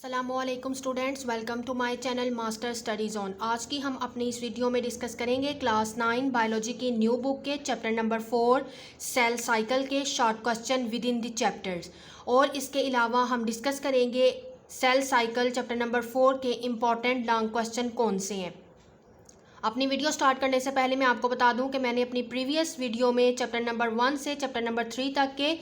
अस्सलामुअलैकुम students, welcome to my channel master study zone. आज की हम अपनी इस वीडियो में डिस्कस करेंगे क्लास 9 बायोलॉजी की न्यू बुक के चैप्टर नंबर 4 सेल साइकिल के short question with in the chapters. और इसके अलावा हम डिस्कस करेंगे सेल साइकिल चैप्टर नंबर 4 के इम्पॉर्टेंट लॉन्ग क्वेश्चन कौन से हैं। अपनी वीडियो स्टार्ट करने से पहले मैं आपको बता दूं कि मैंने अपनी प्रीवियस वीडियो में चैप्टर नंबर 1 से चैप्टर नंबर 3 तक के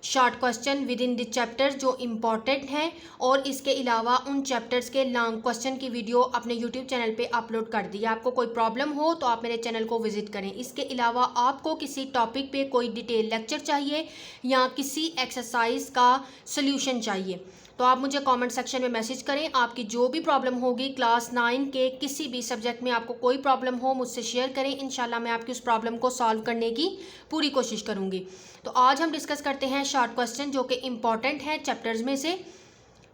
short question with in the chapter जो इम्पॉर्टेंट हैं और इसके अलावा उन चैप्टर्स के लॉन्ग क्वेश्चन की वीडियो अपने यूट्यूब चैनल पे अपलोड कर दी है। आपको कोई प्रॉब्लम हो तो आप मेरे चैनल को विजिट करें। इसके अलावा आपको किसी टॉपिक पे कोई डिटेल लेक्चर चाहिए या किसी एक्सरसाइज का सोल्यूशन चाहिए तो आप मुझे कमेंट सेक्शन में मैसेज करें। आपकी जो भी प्रॉब्लम होगी क्लास 9 के किसी भी सब्जेक्ट में आपको कोई प्रॉब्लम हो मुझसे शेयर करें। इंशाल्लाह मैं आपकी उस प्रॉब्लम को सॉल्व करने की पूरी कोशिश करूंगी। तो आज हम डिस्कस करते हैं शॉर्ट क्वेश्चन जो कि इम्पॉर्टेंट है चैप्टर्स में से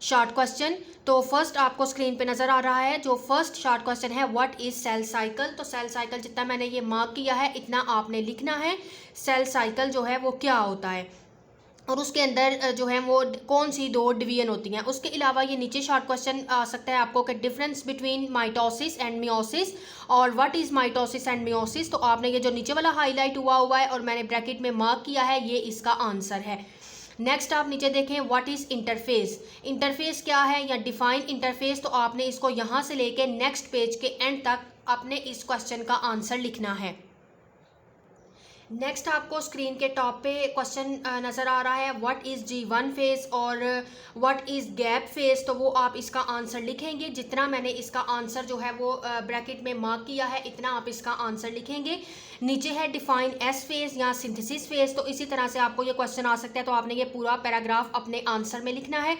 शॉर्ट क्वेश्चन। तो फर्स्ट आपको स्क्रीन पे नज़र आ रहा है जो फर्स्ट शॉर्ट क्वेश्चन है, व्हाट इज सेल साइकिल। तो सेल साइकिल जितना मैंने ये मार्क किया है इतना आपने लिखना है। सेल साइकिल जो है वो क्या होता है और उसके अंदर जो है वो कौन सी दो डिवीजन होती हैं। उसके अलावा ये नीचे शॉर्ट क्वेश्चन आ सकता है आपको कि difference between mitosis and meiosis और what is mitosis and meiosis. तो आपने ये जो नीचे वाला हाईलाइट हुआ है और मैंने ब्रैकेट में मार्क किया है ये इसका आंसर है। नेक्स्ट आप नीचे देखें व्हाट इज़ इंटरफेस। इंटरफेस क्या है या डिफाइन इंटरफेस। तो आपने इसको यहाँ से लेके नेक्स्ट पेज के एंड तक अपने इस क्वेश्चन का आंसर लिखना है। नेक्स्ट आपको स्क्रीन के टॉप पे क्वेश्चन नज़र आ रहा है व्हाट इज़ G1 फेज और व्हाट इज़ गैप फेज। तो वो आप इसका आंसर लिखेंगे। जितना मैंने इसका आंसर जो है वो ब्रैकेट में मार्क किया है इतना आप इसका आंसर लिखेंगे। नीचे है डिफाइन S फेज या सिंथेसिस फेज। तो इसी तरह से आपको ये क्वेश्चन आ सकता है तो आपने ये पूरा पैराग्राफ अपने आंसर में लिखना है।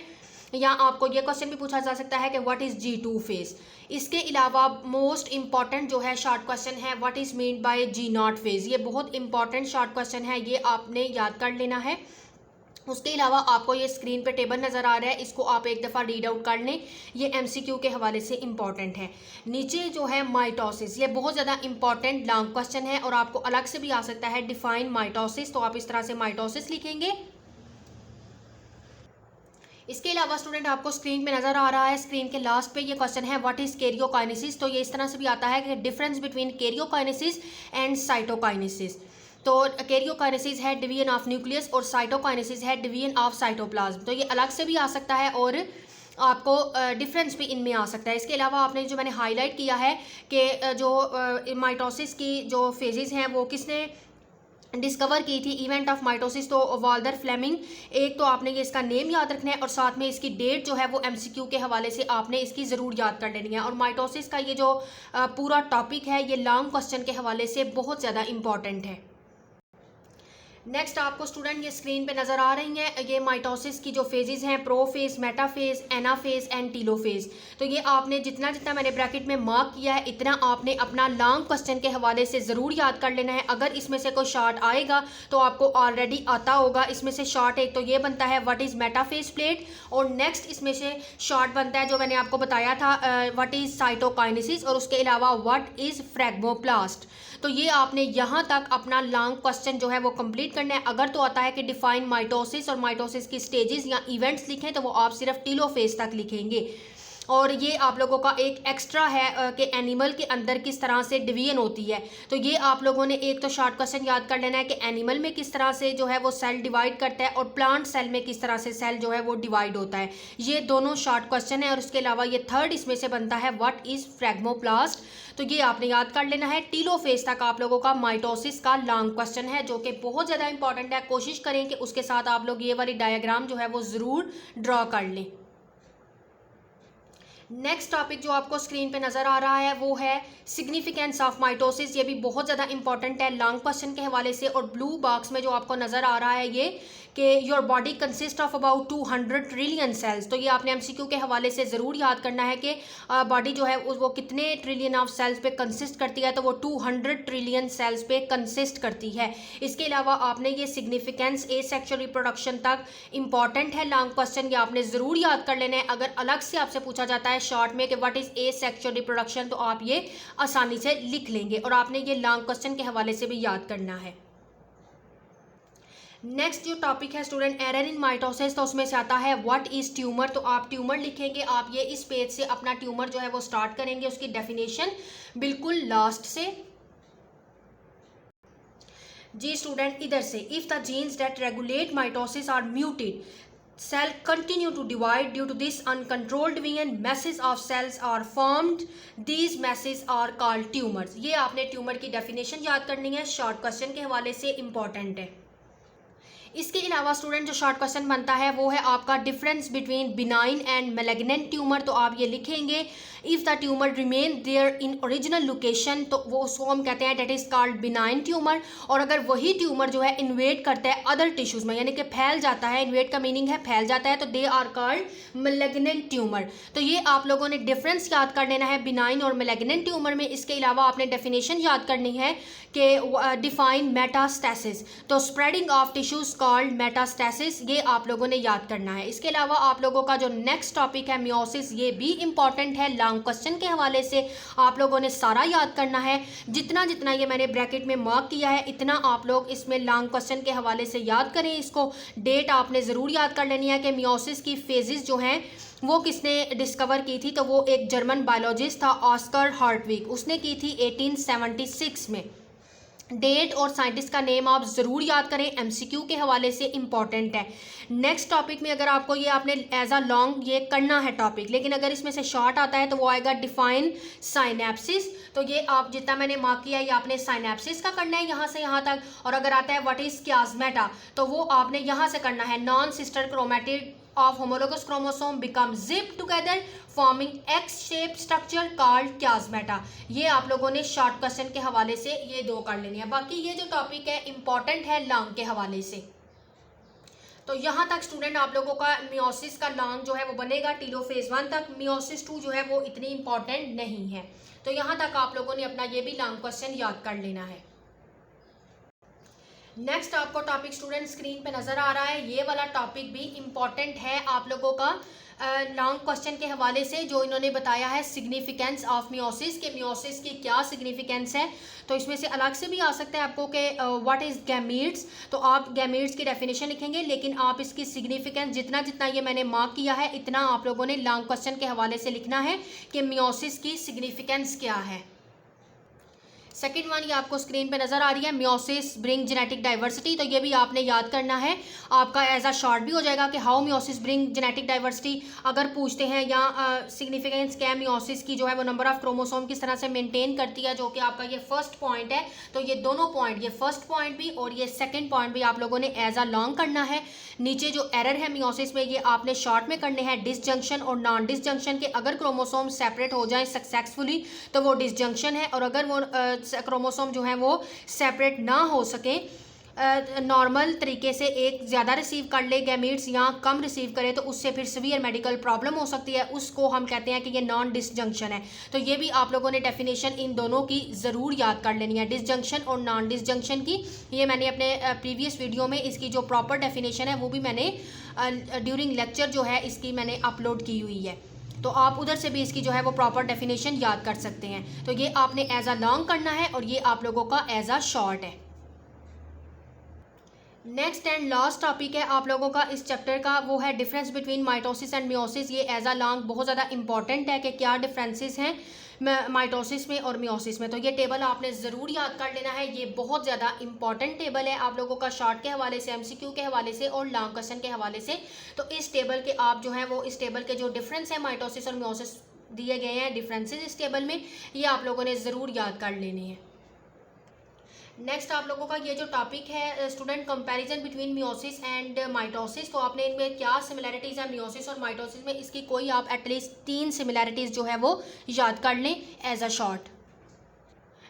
या आपको ये क्वेश्चन भी पूछा जा सकता है कि व्हाट इज़ G2 फेज। इसके अलावा मोस्ट इंपॉर्टेंट जो है शॉर्ट क्वेश्चन है what is mean by G0 phase. ये बहुत इंपॉर्टेंट शॉर्ट क्वेश्चन है, ये आपने याद कर लेना है। उसके अलावा आपको ये स्क्रीन पे टेबल नज़र आ रहा है, इसको आप एक दफ़ा रीड आउट कर लें, ये MCQ के हवाले से इंपॉर्टेंट है। नीचे जो है माइटोसिस, ये बहुत ज़्यादा इंपॉर्टेंट लॉन्ग क्वेश्चन है और आपको अलग से भी आ सकता है डिफाइन माइटोसिस। तो आप इस तरह से माइटोसिस लिखेंगे। इसके अलावा स्टूडेंट आपको स्क्रीन पे नज़र आ रहा है, स्क्रीन के लास्ट पे ये क्वेश्चन है व्हाट इज़ कैरियोकाइनेसिस। तो ये इस तरह से भी आता है कि difference between karyokinesis and cytokinesis. तो कैरियोकाइनेसिस है डिवीजन ऑफ न्यूक्लियस और साइटोकाइनेसिस है डिवीजन ऑफ साइटोप्लाज्म। तो ये अलग से भी आ सकता है और आपको डिफरेंस भी इनमें आ सकता है। इसके अलावा आपने जो मैंने हाईलाइट किया है कि जो माइटोसिस की जो फेजेस हैं वो किसने डिस्कवर की थी, इवेंट ऑफ माइटोसिस, तो वाल्डर फ्लेमिंग। एक तो आपने ये इसका नेम याद रखना है और साथ में इसकी डेट जो है वो MCQ के हवाले से आपने इसकी ज़रूर याद कर लेनी है। और माइटोसिस का ये जो पूरा टॉपिक है ये लॉन्ग क्वेश्चन के हवाले से बहुत ज़्यादा इंपॉर्टेंट है। नेक्स्ट आपको स्टूडेंट ये स्क्रीन पे नज़र आ रही हैं ये माइटोसिस की जो फेजेस हैं, prophase, metaphase, anaphase and telophase. तो ये आपने जितना जितना मैंने ब्रैकेट में मार्क किया है इतना आपने अपना लॉन्ग क्वेश्चन के हवाले से ज़रूर याद कर लेना है। अगर इसमें से कोई शॉर्ट आएगा तो आपको ऑलरेडी आता होगा। इसमें से शॉर्ट एक तो ये बनता है व्हाट इज़ मेटाफेज प्लेट और नेक्स्ट इसमें से शॉर्ट बनता है जो मैंने आपको बताया था व्हाट इज़ साइटोकाइनेसिस और उसके अलावा व्हाट इज़ फ्रैग्मोप्लास्ट। तो ये आपने यहाँ तक अपना लॉन्ग क्वेश्चन जो है वो कंप्लीट करना है। अगर तो आता है कि डिफाइन माइटोसिस और माइटोसिस की स्टेजेस या इवेंट्स लिखें तो वो आप सिर्फ टीलोफेज तक लिखेंगे। और ये आप लोगों का एक एक्स्ट्रा है कि एनिमल के अंदर किस तरह से डिवीजन होती है। तो ये आप लोगों ने एक तो शॉर्ट क्वेश्चन याद कर लेना है कि एनिमल में किस तरह से जो है वो सेल डिवाइड करता है और प्लांट सेल में किस तरह से सेल जो है वो डिवाइड होता है। ये दोनों शॉर्ट क्वेश्चन है और उसके अलावा ये थर्ड इसमें से बनता है व्हाट इज़ फ्रैग्मोप्लास्ट। तो ये आपने याद कर लेना है। टीलोफेज तक आप लोगों का माइटोसिस का लॉन्ग क्वेश्चन है जो कि बहुत ज़्यादा इंपॉर्टेंट है। कोशिश करें कि उसके साथ आप लोग ये वाली डायग्राम जो है वो ज़रूर ड्रॉ कर लें। नेक्स्ट टॉपिक जो आपको स्क्रीन पे नज़र आ रहा है वो है सिग्निफिकेंस ऑफ माइटोसिस। ये भी बहुत ज़्यादा इंपॉर्टेंट है लॉन्ग क्वेश्चन के हवाले से। और ब्लू बॉक्स में जो आपको नज़र आ रहा है ये कि your body consist of about 200 trillion cells. तो ये आपने MCQ के हवाले से ज़रूर याद करना है कि बॉडी जो है वो कितने ट्रिलियन ऑफ सेल्स पे कंसिस्ट करती है। तो वो 200 ट्रिलियन सेल्स पे कंसिस्ट करती है। इसके अलावा आपने ये सिग्निफिकेंस ए सेक्सुअल रिप्रोडक्शन तक इंपॉर्टेंट है लॉन्ग क्वेश्चन, ये आपने ज़रूर याद कर लेना है। अगर अलग से आपसे पूछा जाता है शॉर्ट में कि what is a sexual reproduction तो आप ये आसानी से लिख लेंगे और आपने ये लॉन्ग क्वेश्चन के हवाले से भी याद करना है। नेक्स्ट जो टॉपिक है स्टूडेंट एरर इन माइटोसिस, तो उसमें से आता है व्हाट इज ट्यूमर। तो आप ट्यूमर लिखेंगे, आप ये इस पेज से अपना ट्यूमर जो है वो स्टार्ट करेंगे, उसकी डेफिनेशन बिल्कुल लास्ट से। जी स्टूडेंट इधर से, if the genes that regulate mitosis are muted, cell continue to divide due to this uncontrolled division, masses of cells are formed, these masses are called tumors। ये आपने tumour की definition याद करनी है, short question के हवाले से important है। इसके अलावा स्टूडेंट जो शॉर्ट क्वेश्चन बनता है वो है आपका difference between benign and malignant tumour. तो आप ये लिखेंगे if the tumour remain there in original location, तो वो उसको हम कहते हैं that is called benign tumour. और अगर वही ट्यूमर जो है इन्वेड करता है अदर टिश्यूज़ में, यानी कि फैल जाता है, इन्वेड का मीनिंग है फैल जाता है, तो they are called malignant tumour. तो ये आप लोगों ने डिफरेंस याद कर लेना है बिनाइन और मैलिग्नेंट ट्यूमर में। इसके अलावा आपने डेफिनेशन याद करनी है कि डिफाइन मेटास्टेसिस, तो spreading of tissues called metastasis, ये आप लोगों ने याद करना है। इसके अलावा आप लोगों का जो नेक्स्ट टॉपिक है मियोसिस, ये भी इंपॉर्टेंट है, लॉन्ग क्वेश्चन के हवाले से आप लोगों ने सारा याद करना है। जितना जितना ये मैंने ब्रैकेट में मार्क किया है इतना आप लोग इसमें लॉन्ग क्वेश्चन के हवाले से याद करें। इसको डेट आपने ज़रूर याद कर लेनी है कि मियोसिस की फेजेस जो हैं वो किसने डिस्कवर की थी, तो वो एक जर्मन बायोलॉजिस्ट था ऑस्कर हार्टविग, उसने की थी 1876 में। डेट और साइंटिस्ट का नेम आप ज़रूर याद करें, एमसीक्यू के हवाले से इंपॉर्टेंट है। नेक्स्ट टॉपिक में अगर आपको ये आपने एज अ लॉन्ग ये करना है टॉपिक, लेकिन अगर इसमें से शॉर्ट आता है तो वो आएगा डिफाइन साइनेप्सिस। तो ये आप जितना मैंने मार्क किया ये आपने साइनेप्सिस का करना है यहाँ से यहाँ तक। और अगर आता है व्हाट इज़ कियास्मेटा, तो वो आपने यहाँ से करना है non sister chromatid of homologous chromosome become zipped together forming X-shaped structure called chiasmata। ये आप लोगों ने शॉर्ट क्वेश्चन के हवाले से ये दो कर लेनी है। बाकी ये जो टॉपिक है इंपॉर्टेंट है लॉन्ग के हवाले से। तो यहाँ तक स्टूडेंट आप लोगों का मियोसिस का लॉन्ग जो है वो बनेगा टीलोफेज 1 तक। मियोसिस 2 जो है वो इतनी इंपॉर्टेंट नहीं है। तो यहाँ तक आप लोगों ने अपना ये भी लॉन्ग क्वेश्चन याद कर लेना है। नेक्स्ट आपको टॉपिक स्टूडेंट स्क्रीन पे नज़र आ रहा है, ये वाला टॉपिक भी इम्पॉर्टेंट है आप लोगों का लॉन्ग क्वेश्चन के हवाले से, जो इन्होंने बताया है सिग्निफिकेंस ऑफ मियोसिस के मियोसिस की क्या सिग्निफिकेंस है। तो इसमें से अलग से भी आ सकता है आपको कि व्हाट इज़ गैमीट्स, तो आप गैमीट्स की डेफिनेशन लिखेंगे, लेकिन आप इसकी सिग्निफिकेंस जितना जितना ये मैंने मार्क किया है इतना आप लोगों ने लॉन्ग क्वेश्चन के हवाले से लिखना है कि मियोसिस की सिग्निफिकेंस क्या है। सेकेंड वन ये आपको स्क्रीन पे नज़र आ रही है, मियोसिस ब्रिंग जेनेटिक डाइवर्सिटी। तो ये भी आपने याद करना है, आपका एज अ शॉर्ट भी हो जाएगा कि how meiosis bring genetic diversity. अगर पूछते हैं या सिग्निफिकेंस क्या है मियोसिस की जो है वो नंबर ऑफ क्रोमोसोम किस तरह से मेंटेन करती है, जो कि आपका ये फर्स्ट पॉइंट है। तो ये दोनों पॉइंट, ये फर्स्ट पॉइंट भी और ये सेकेंड पॉइंट भी आप लोगों ने एज अ लॉन्ग करना है। नीचे जो एरर है मियोसिस में ये आपने शॉर्ट में करने हैं, डिसजंक्शन और नॉन डिसजंक्शन के। अगर क्रोमोसोम सेपरेट हो जाए सक्सेसफुली तो वो डिसजंक्शन है, और अगर वो क्रोमोसोम जो है वो सेपरेट ना हो सके, नॉर्मल तरीके से एक ज़्यादा रिसीव कर ले गैमीट्स या कम रिसीव करे, तो उससे फिर सीवियर मेडिकल प्रॉब्लम हो सकती है, उसको हम कहते हैं कि ये नॉन डिसजंक्शन है। तो ये भी आप लोगों ने डेफिनेशन इन दोनों की ज़रूर याद कर लेनी है, डिसजंक्शन और नॉन डिसजंक्शन की। ये मैंने अपने प्रीवियस वीडियो में इसकी जो प्रॉपर डेफिनेशन है वो भी मैंने ड्यूरिंग लेक्चर जो है इसकी मैंने अपलोड की हुई है, तो आप उधर से भी इसकी जो है वो प्रॉपर डेफिनेशन याद कर सकते हैं। तो ये आपने एज अ लॉन्ग करना है और ये आप लोगों का एज अ शॉर्ट है। नेक्स्ट एंड लास्ट टॉपिक है आप लोगों का इस चैप्टर का, वो है difference between mitosis and meiosis. ये एज अ लॉन्ग बहुत ज़्यादा इंपॉर्टेंट है कि क्या डिफरेंसेस हैं माइटोसिस में और मियोसिस में। तो ये टेबल आपने ज़रूर याद कर लेना है, ये बहुत ज़्यादा इंपॉर्टेंट टेबल है आप लोगों का शॉर्ट के हवाले से, एमसीक्यू के हवाले से और लॉन्ग क्वेश्चन के हवाले से। तो इस टेबल के आप जो है वो इस टेबल के जो डिफरेंस है माइटोसिस और मियोसिस दिए गए हैं डिफरेंसेस इस टेबल में, ये आप लोगों ने ज़रूर याद कर लेने हैं। नेक्स्ट आप लोगों का ये जो टॉपिक है student, comparison between meiosis and mitosis. तो आपने इनमें क्या सिमिलैरिटीज़ है मियोसिस और माइटोसिस में, इसकी कोई आप एटलीस्ट 3 सिमिलैरिटीज़ जो है वो याद कर लें एज अ शॉर्ट।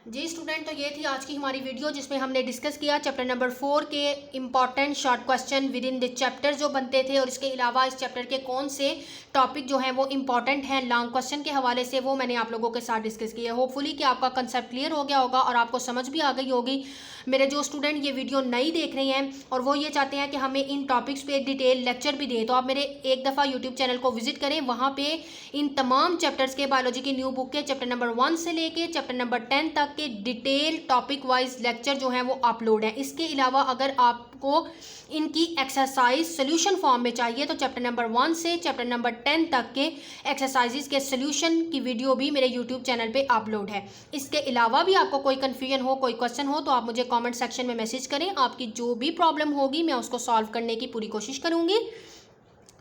जी स्टूडेंट, तो ये थी आज की हमारी वीडियो जिसमें हमने डिस्कस किया चैप्टर नंबर 4 के important short question with in the chapter जो बनते थे, और इसके अलावा इस चैप्टर के कौन से टॉपिक जो हैं वो इम्पॉर्टेंट हैं लॉन्ग क्वेश्चन के हवाले से, वो मैंने आप लोगों के साथ डिस्कस किया। होपफुली कि आपका कंसेप्ट क्लियर हो गया होगा और आपको समझ भी आ गई होगी। मेरे जो स्टूडेंट ये वीडियो नहीं देख रहे हैं और वो ये चाहते हैं कि हमें इन टॉपिक्स पे डिटेल लेक्चर भी दें, तो आप मेरे एक दफ़ा यूट्यूब चैनल को विजिट करें, वहाँ पे इन तमाम चैप्टर्स के बायोलॉजी की न्यू बुक के चैप्टर नंबर 1 से लेके चैप्टर नंबर 10 तक तक के डिटेल टॉपिक वाइज लेक्चर जो हैं वो अपलोड हैं। इसके अलावा अगर आपको इनकी एक्सरसाइज सोल्यूशन फॉर्म में चाहिए तो चैप्टर नंबर 1 से चैप्टर नंबर 10 तक के एक्सरसाइजेज के सोल्यूशन की वीडियो भी मेरे यूट्यूब चैनल पे अपलोड है। इसके अलावा भी आपको कोई कन्फ्यूजन हो, कोई क्वेश्चन हो तो आप मुझे कमेंट सेक्शन में मैसेज करें। आपकी जो भी प्रॉब्लम होगी मैं उसको सॉल्व करने की पूरी कोशिश करूँगी।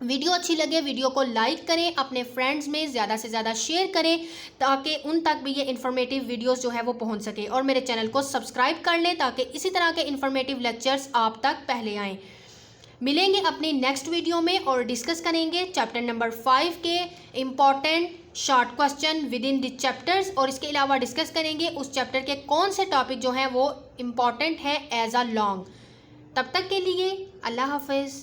वीडियो अच्छी लगे वीडियो को लाइक करें, अपने फ्रेंड्स में ज़्यादा से ज़्यादा शेयर करें ताकि उन तक भी ये इन्फॉर्मेटिव वीडियोस जो है वो पहुंच सके, और मेरे चैनल को सब्सक्राइब कर लें ताकि इसी तरह के इन्फॉर्मेटिव लेक्चर्स आप तक पहले आएँ। मिलेंगे अपनी नेक्स्ट वीडियो में और डिस्कस करेंगे चैप्टर नंबर 5 के important short question with in the chapters, और इसके अलावा डिस्कस करेंगे उस चैप्टर के कौन से टॉपिक जो हैं वो इम्पॉर्टेंट है एज अ लॉन्ग। तब तक के लिए अल्लाह हाफिज़।